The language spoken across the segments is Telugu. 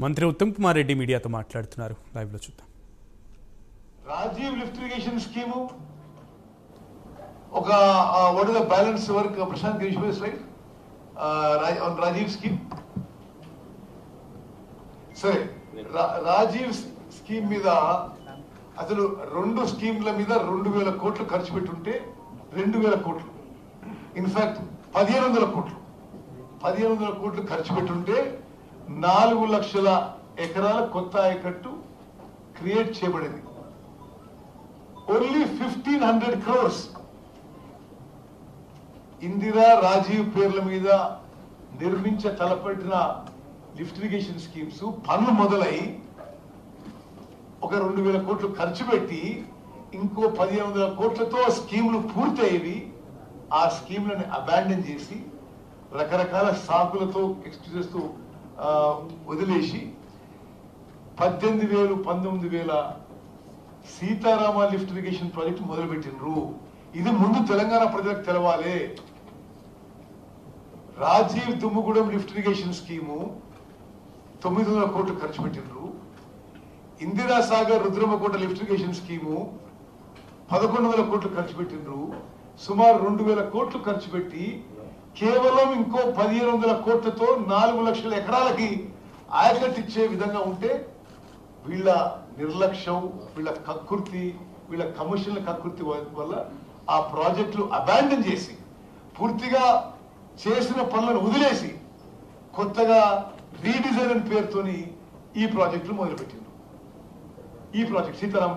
మంత్రి ఉత్తమ్ కుమార్ రెడ్డి మీడియాతో మాట్లాడుతున్నారు. లైవ్ లో చూద్దాం. రాజీవ్ లిఫ్ట్ ఇరిగేషన్ స్కీము ఒక what is the balance work Prashant Girish right Rajiv scheme. సరే, రాజీవ్ స్కీమ్ మీద అసలు 2 స్కీమ్ల మీద 2000 కోట్లు ఖర్చు పెట్టుంటే 2000 కోట్లు, ఇన్ఫాక్ట్ 1500 కోట్లు 1500 కోట్లు ఖర్చు పెట్టుంటే 4 లక్షల ఎకరాల కొత్త ఆయకట్టు క్రియేట్ చేయబడింది. ఓన్లీ 1500 crores ఇందిరా రాజీవ్ పేర్ల మీద నిర్మించ తలపెట్టిన లిఫ్ట్ ఇరిగేషన్ స్కీమ్స్ పనులు మొదలై ఒక 2000 కోట్లు ఖర్చు పెట్టి ఇంకో 1500 కోట్లతో స్కీములు పూర్తయ్యేవి. ఆ స్కీమ్లను అబాండన్ చేసి రకరకాల సాకులతో ఎక్స్క్యూజెస్ తో వదిలేసి 18,000 19,000 సీతారామ లిఫ్ట్ ఇరిగేషన్ ప్రాజెక్ట్ మొదలు పెట్టినరు. ఇది ముందు తెలంగాణ ప్రజలకు తెలవాలి. Rajiv Dummugudem lift irrigation scheme 900 కోట్లు ఖర్చు పెట్టినరు. Indira Sagar Rudramakota lift irrigation scheme 1100 కోట్లు ఖర్చు పెట్టినరు. సుమారు 2000 కోట్లు ఖర్చు పెట్టి కేవలం ఇంకో 1500 కోట్లతో 4 లక్షల ఎకరాలకి ఆయకట్టిచ్చే విధంగా ఉంటే వీళ్ళ నిర్లక్ష్యం, వీళ్ళ కక్కుర్తి, వీళ్ళ కమిషన్ల కక్కుర్తి వల్ల ఆ ప్రాజెక్టులు అబాండన్ చేసి పూర్తిగా చేసిన పనులను వదిలేసి కొత్తగా రీడిజైన్ అని పేరుతోని ఈ ప్రాజెక్టులు మొదలుపెట్టిండ్రు. ఈ project Sitaram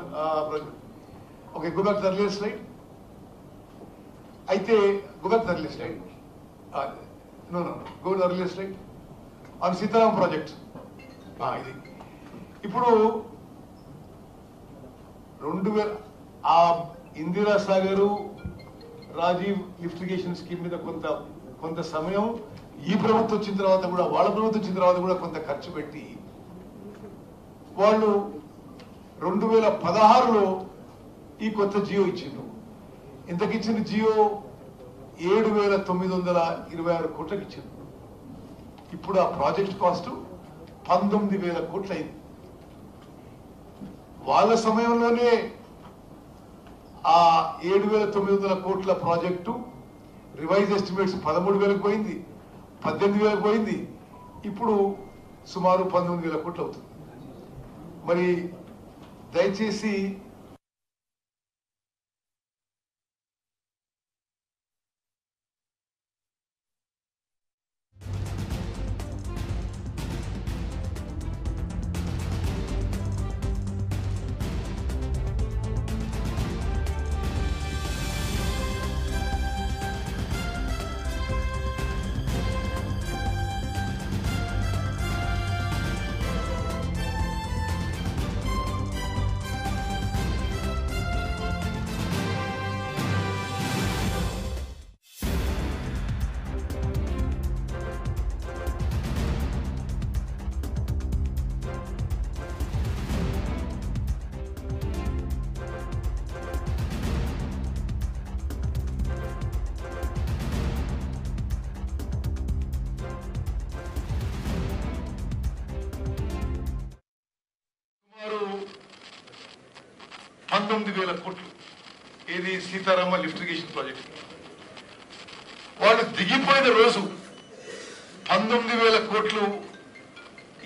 project. Okay, go back to the earlier slide. అయితే go back to the earlier slide. No go to the earlier slide on Sitaram project. ఇది ఇప్పుడు 2000 ఆ Indira Sagar Rajiv lift irrigation scheme మీద కొంత సమయం ఈ ప్రభుత్వం వచ్చిన తర్వాత కూడా, వాళ్ళ ప్రభుత్వం వచ్చిన తర్వాత కూడా కొంత ఖర్చు పెట్టి వాళ్ళు 2016లో ఈ కొత్త జియో ఇచ్చిండ్రు. ఇంతకిచ్చిన జియో 7,926 కోట్లకి ఇచ్చిండ్రు. ఇప్పుడు ఆ ప్రాజెక్ట్ కాస్ట్ 19,000 కోట్లు అయింది. వాళ్ళ సమయంలోనే ఆ 7,900 కోట్ల ప్రాజెక్టు రివైజ్ ఎస్టిమేట్స్ 13,000 పోయింది, 18,000 పోయింది. ఇప్పుడు సుమారు 19,000 కోట్లు అవుతుంది. మరి దయచేసి సుమారు 19,000 కోట్లు ఇది సీతారామ లిఫ్ట్ ఇరిగేషన్ ప్రాజెక్ట్. వాళ్ళు దిగిపోయిన రోజు 19,000 కోట్లు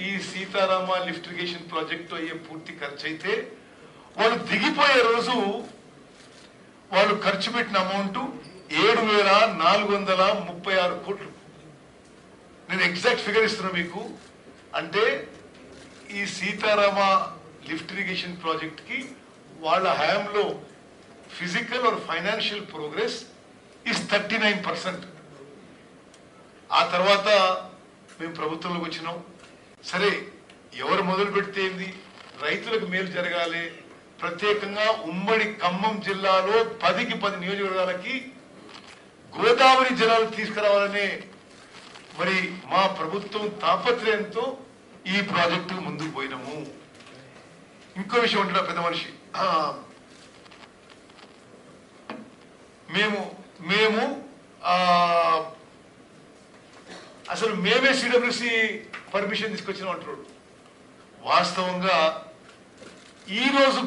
ఈ సీతారామ లిఫ్ట్ ఇరిగేషన్ ప్రాజెక్టు అయ్యే పూర్తి ఖర్చు అయితే, వాళ్ళు దిగిపోయే రోజు వాళ్ళు ఖర్చు పెట్టిన అమౌంట్ 7,436 కోట్లు. నేను ఎగ్జాక్ట్ ఫిగర్ ఇస్తున్నా మీకు. అంటే ఈ సీతారామ లిఫ్ట్ ఇరిగేషన్ ప్రాజెక్ట్ కి వాళ్ళ హయాంలో physical or financial progress is 39%. ఆ తర్వాత మేము ప్రభుత్వంలోకి వచ్చినాం. సరే, ఎవరు మొదలు పెడితే ఏంది, రైతులకు మేలు జరగాలి. ప్రత్యేకంగా ఉమ్మడి ఖమ్మం జిల్లాలో 10కి 10 నియోజకవర్గాలకి గోదావరి జలాలు తీసుకురావాలనే మరి మా ప్రభుత్వం తాపత్రయంతో ఈ ప్రాజెక్టు ముందుకు పోయినాము. ఇంకో విషయం ఉంటున్నా పెద్ద మనిషి, మేము అసలు మేమే సిడబ్ల్యూసి పర్మిషన్ తీసుకొచ్చినాం అంటున్నాడు. వాస్తవంగా ఈ రోజు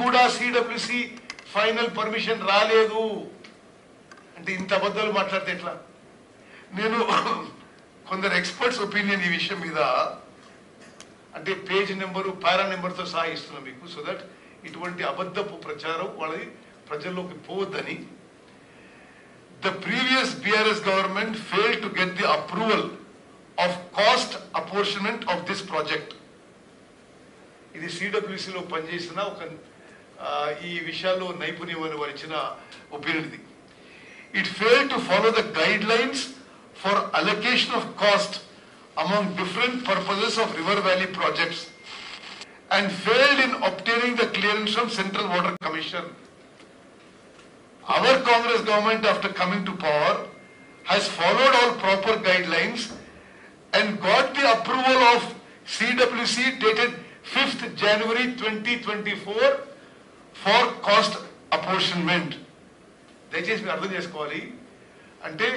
కూడా సిడబ్ల్యూసి ఫైనల్ పర్మిషన్ రాలేదు అంటే ఇంత అబద్ధాలు మాట్లాడితే ఎట్లా? నేను కొందరు ఎక్స్పర్ట్స్ ఒపీనియన్ ఈ విషయం మీద అంటే పేజ్ నెంబరు పారా నెంబర్తో సహా ఇస్తున్నాం మీకు, సో దట్ ఇటువంటి అబద్ధపు ప్రచారం వాళ్ళది ప్రజల్లోకి పోవద్దని. The previous BRS government failed to get the approval of cost apportionment of this project. ఇది సిడబ్ల్యూసిలో పనిచేసిన ఒక ఈ విషయాల్లో నైపుణ్యం అని వారిచ్చిన ఒపీనియన్ ఇది. It failed to follow the guidelines for allocation of cost among different purposes of River Valley projects and failed in obtaining the clearance from Central Water Commission. Our Congress government, after coming to power, has followed all proper guidelines and got the approval of CWC dated 5th January 2024 for cost apportionment. దయచేసి మీరు అర్థం చేసుకోవాలి, అంటే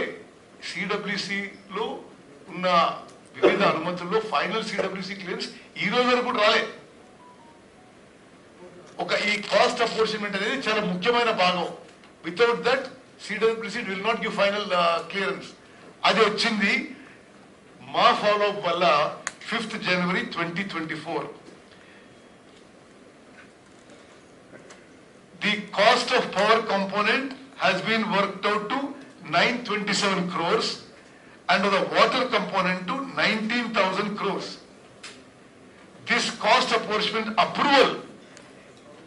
సిడబ్ల్యూసిలో ఉన్న వివిధ అనుమతుల్లో ఫైనల్ సిడబ్ల్యూసి క్లియరెన్స్ ఈ రోజు వరకు కూడా రాలే. ఈ కాస్ట్ అపోర్షన్మెంట్ అనేది చాలా ముఖ్యమైన భాగం. Without that CWC will not give final clearance. అది వచ్చింది మా ఫాలో అప్ వల్ల 5th January 2024. The cost of power component has been worked out to 927 crores and the water component to 19,000 crores. This cost apportionment approval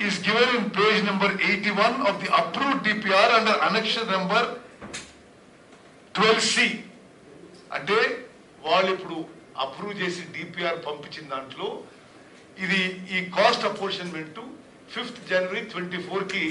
is given in page number 81 of the approved DPR under annexure number 12C. అంటే వాళ్ళు ఇప్పుడు అప్రూవ్ చేసి డిపిఆర్ పంపించిన దాంట్లో ఇది ఈ కాస్ట్ అపోర్షన్మెంట్ 5th January 2024 కి